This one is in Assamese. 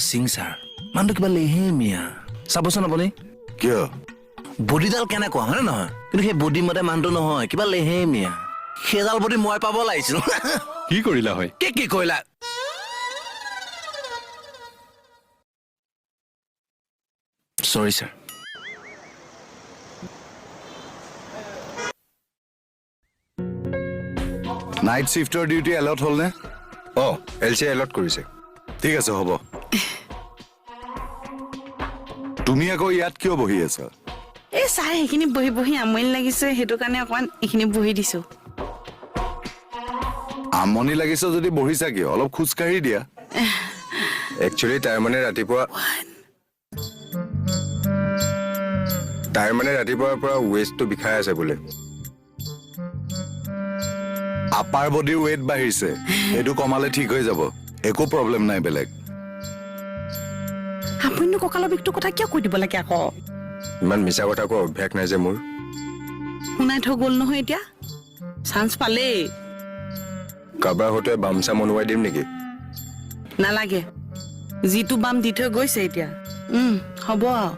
সিং স্যাৰ মানুহটো কিবা লেহেমীয়া চাবচোন আপুনি কিয় বডিডাল কেনেকুৱা হয় নহয় কিন্তু সেই বডি মতে মানুহটো নহয় কিবা লেহেমীয়া সেইডাল বডি মই পাব লাগিছিল কি কৰিলা হয় কি কৰিলা সৰি স্যাৰ নাইট শিফটৰ ডিউটি এলট হ'ল নে এলচি এলট কৰিছে ঠিক আছে হ'ব তুমি আকৌ ইয়াত কিয় বহি আছা এই ছাৰ এইখিনি বহি বহি আমনি লাগিছে সেইটো কাৰণে অকমান এইখিনি বহি দিছো আমনি লাগিছে যদি বহিছা কিয় অলপ খোজকাঢ়ি দিয়া একচুৱেলি তাই মানে ৰাতিপুৱাৰ পৰা ৱেষ্টটো বিষাই আছে বোলে আপাৰ বডিৰ ৱেট বাঢ়িছে এইটো কমালে ঠিক হৈ যাব একো প্ৰব্লেম নাই বেলেগ আপুনিনো কঁকালৰ বিষটোৰ কথা কিয় কৈ দিব লাগে আকৌ ইমান মিছা কথা কোৱা অভ্যাস নাই যে মোৰ শুনাই থৈ গ'ল নহয় এতিয়া চান্স পালেই কাৰোবাৰ হতে বামচা মনোৱাই দিম নেকি নালাগে যিটো বাম দি থৈ গৈছে এতিয়া হ'ব আৰু